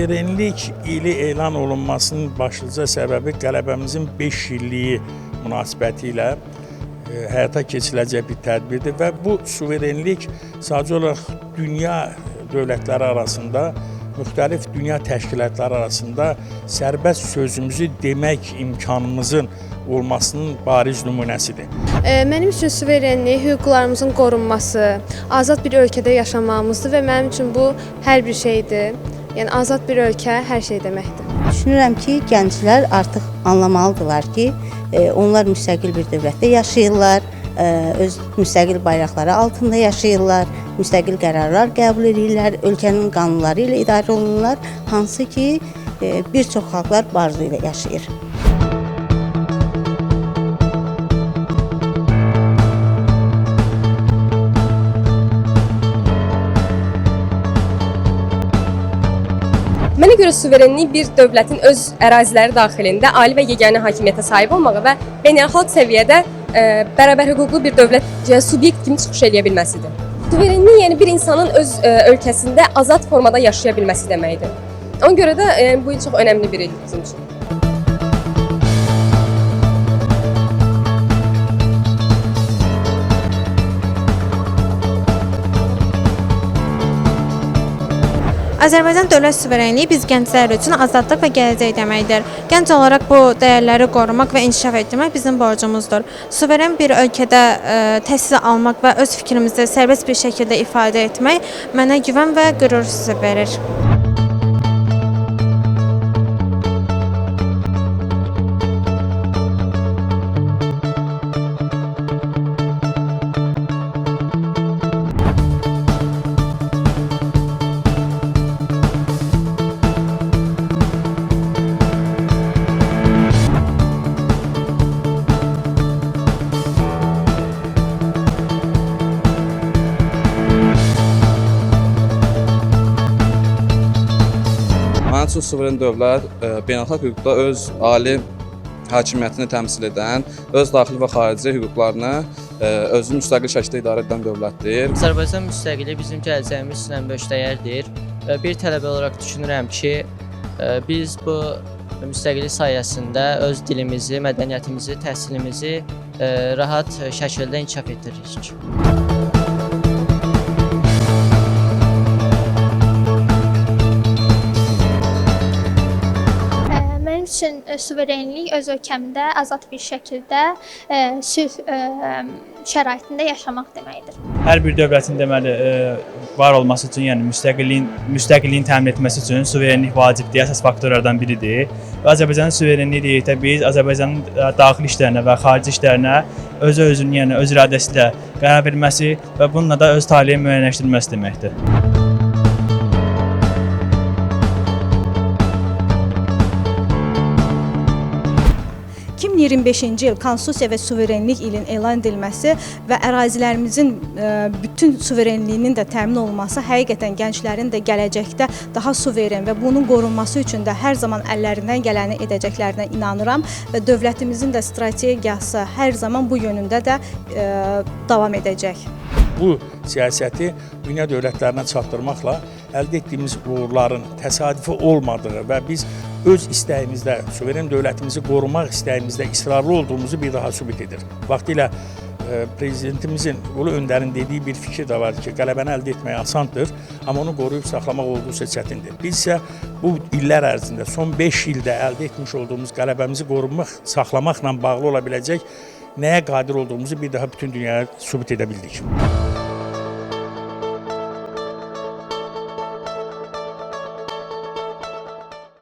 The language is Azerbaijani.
Suverenlik ili elan olunmasının başlıca səbəbi qələbəmizin 5 illiyi münasibəti ilə həyata keçiriləcək bir tədbirdir və bu suverenlik sadəcə olaraq dünya dövlətləri arasında, müxtəlif dünya təşkilatları arasında sərbəst sözümüzü demək imkanımızın olmasının bariz nümunəsidir. Mənim üçün suverenlik hüquqlarımızın qorunması, azad bir ölkədə yaşamağımızdır və mənim üçün bu hər bir şeydir. Yəni azad bir ölkə hər şey deməkdir. Düşünürəm ki, gənclər artıq anlamalıdırlar ki, onlar müstəqil bir dövlətdə yaşayırlar, öz müstəqil bayraqları altında yaşayırlar, müstəqil qərarlar qəbul edirlər, ölkənin qanunları ilə idarə olunurlar, hansı ki, bir çox xalqlar bu arzu ilə yaşayır. Mənə görə suverenlik bir dövlətin öz əraziləri daxilində ali və yeganə hakimiyyətə sahib olmağı və beynəlxalq səviyyədə bərabər hüquqlu bir dövlət subyekt kimi çıxış edə bilməsidir. Suverenlik yəni bir insanın öz ölkəsində azad formada yaşaya bilməsi deməkdir. Ona görə də bu il çox önəmli bir il bizim üçün. Azərbaycan dövlət suverenliyi biz gənclər üçün azadlıq və gələcək deməkdir. Gənc olaraq bu dəyərləri qorumaq və inkişaf etdirmək bizim borcumuzdur. Suveren bir ölkədə təhsil almaq və öz fikrimizi sərbəst bir şəkildə ifadə etmək mənə güvən və qürur hissi verir. Mənim üçün suveren dövlət beynəlxalq hüquqda öz ali hakimiyyətini təmsil edən, öz daxili və xarici hüquqlarını özünü müstəqil şəkildə idarə edən dövlətdir. Azərbaycan müstəqilliyi bizim gələcəyimiz üçün ən böyük dəyərdir. Bir tələbə olaraq düşünürəm ki, biz bu müstəqillik sayəsində öz dilimizi, mədəniyyətimizi, təhsilimizi rahat şəkildə inkişaf etdiririk. Mənim üçün suverenlik öz ölkəmdə azad bir şəkildə sülh şəraitində yaşamaq deməkdir. Hər bir dövlətin deməli var olması üçün, yəni müstəqilliyin təmin etməsi üçün suverenlik vacibdir, əsas faktorlardan biridir. Və Azərbaycanın suverenliyi deyəkdə biz Azərbaycanın daxili işlərinə və xarici işlərinə özünün, yəni öz iradəsi ilə qərar verməsi və bununla da öz taleyini müəyyənləşdirməsi deməkdir. 2025-ci il Konstitusiya və Suverenlik ilin elan edilməsi və ərazilərimizin bütün suverenliyinin də təmin olunması həqiqətən gənclərin də gələcəkdə daha suveren və bunun qorunması üçün də hər zaman əllərindən gələni edəcəklərinə inanıram və dövlətimizin də strategiyası hər zaman bu yönündə də davam edəcək. Bu siyasəti dünya dövlətlərinə çatdırmaqla əldə etdiyimiz uğurların təsadüfi olmadığı və biz öz istəyimizdə, suveren dövlətimizi qorumaq istəyimizdə israrlı olduğumuzu bir daha sübut edir. Vaxtilə prezidentimizin, ulu öndərin dediyi bir fikir də var ki, qələbəni əldə etmək asandır, amma onu qoruyub saxlamaq olduqca çətindir. Biz isə bu illər ərzində, son 5 ildə əldə etmiş olduğumuz qələbəmizi qorumaq, saxlamaqla bağlı ola biləcək nəyə qadir olduğumuzu bir daha bütün dünyaya sübut edə bildik.